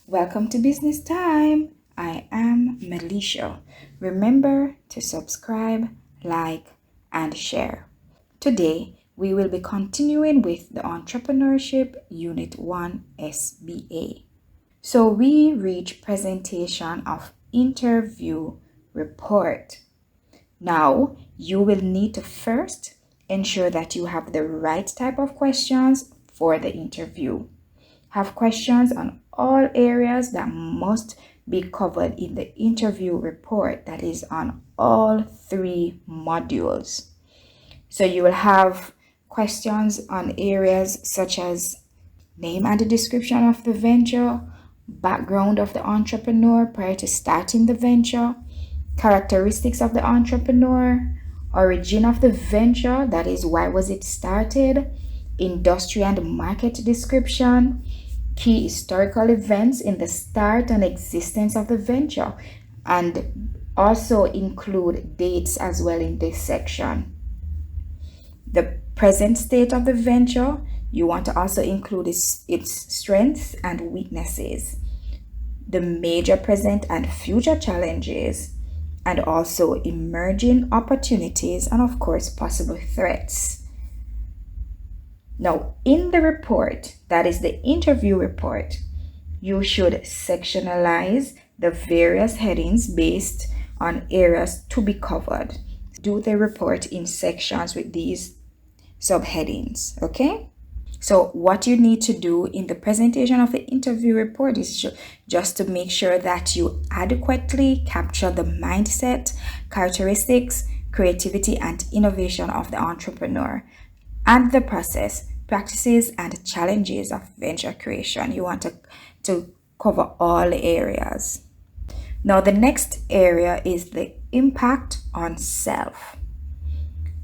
Welcome to Business Time. I am Melisha. Remember to subscribe, like, and share. Today, we will be continuing with the Entrepreneurship Unit 1 SBA. So we reach presentation of interview report. Now, you will need to first ensure that you have the right type of questions for the interview. Have questions on all areas that must be covered in the interview report, that is on all 3 modules. So you will have questions on areas such as name and the description of the venture, background of the entrepreneur prior to starting the venture, characteristics of the entrepreneur, origin of the venture, that is why was it started, industry and market description, key historical events in the start and existence of the venture, and also include dates as well in this section. The present state of the venture, you want to also include its strengths and weaknesses, the major present and future challenges, and also emerging opportunities, and of course possible threats. Now, in the report, that is the interview report, you should sectionalize the various headings based on areas to be covered. Do the report in sections with these subheadings, okay? So what you need to do in the presentation of the interview report is just to make sure that you adequately capture the mindset, characteristics, creativity, and innovation of the entrepreneur, and the process, practices, and challenges of venture creation. You want to cover all areas. Now, the next area is the impact on self.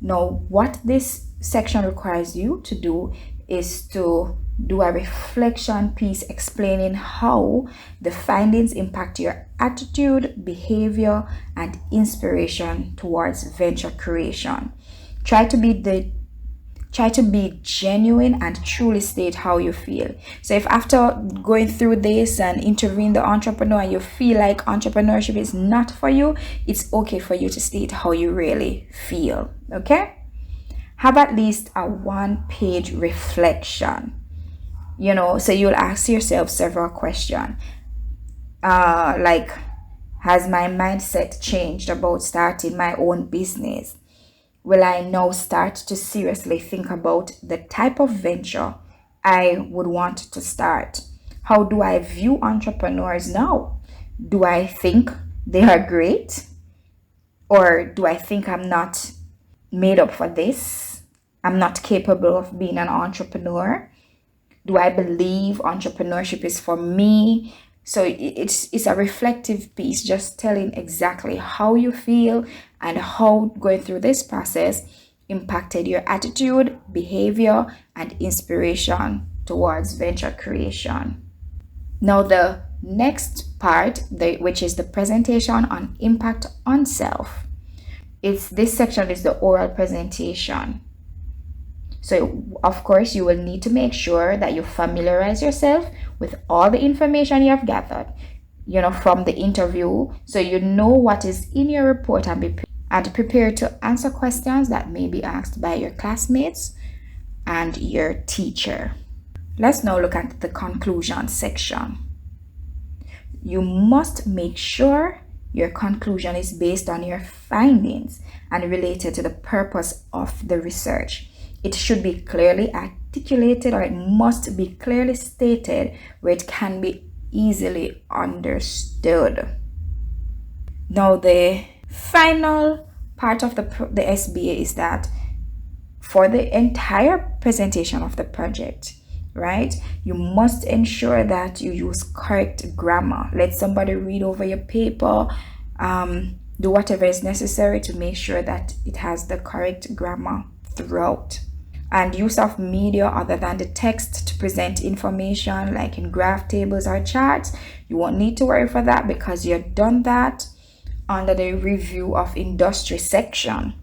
Now, what this section requires you to do is to do a reflection piece explaining how the findings impact your attitude, behavior, and inspiration towards venture creation. Try to be genuine and truly state how you feel. So if after going through this and interviewing the entrepreneur, you feel like entrepreneurship is not for you, it's okay for you to state how you really feel, okay? Have at least a 1-page reflection, so you'll ask yourself several questions, like, has my mindset changed about starting my own business? Will I now start to seriously think about the type of venture I would want to start? How do I view entrepreneurs now? Do I think they are great? Or do I think I'm not made up for this? I'm not capable of being an entrepreneur? Do I believe entrepreneurship is for me? So it's a reflective piece, just telling exactly how you feel and how going through this process impacted your attitude, behavior, and inspiration towards venture creation. Now, the next part, which is the presentation on impact on self. This section is the oral presentation. So, of course, you will need to make sure that you familiarize yourself with all the information you have gathered, from the interview, so you know what is in your report, and prepare to answer questions that may be asked by your classmates and your teacher. Let's now look at the conclusion section. You must make sure your conclusion is based on your findings and related to the purpose of the research. It should be clearly articulated, or it must be clearly stated where it can be easily understood. Now, the final part of the SBA is that for the entire presentation of the project, right, you must ensure that you use correct grammar. Let somebody read over your paper, do whatever is necessary to make sure that it has the correct grammar throughout. And use of media other than the text to present information, like in graph, tables, or charts, you won't need to worry for that because you've done that under the review of industry section.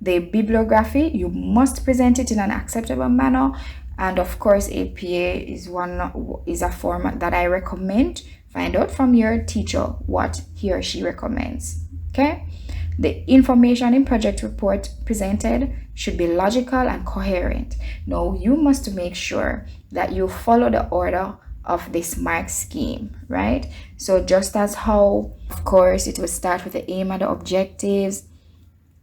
The bibliography, you must present it in an acceptable manner And of course, APA is a format that I recommend. Find out from your teacher what he or she recommends. Okay? The information in project report presented should be logical and coherent. Now, you must make sure that you follow the order of this mark scheme, right? So just as how, of course, it will start with the aim and the objectives,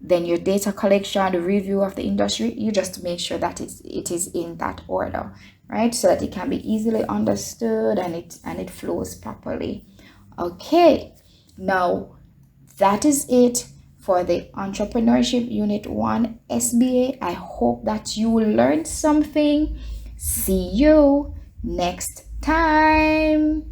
then your data collection, the review of the industry, you just make sure that it is in that order, right? So that it can be easily understood and it flows properly. Okay, now that is it for the Entrepreneurship Unit 1 SBA. I hope that you learned something. See you next time.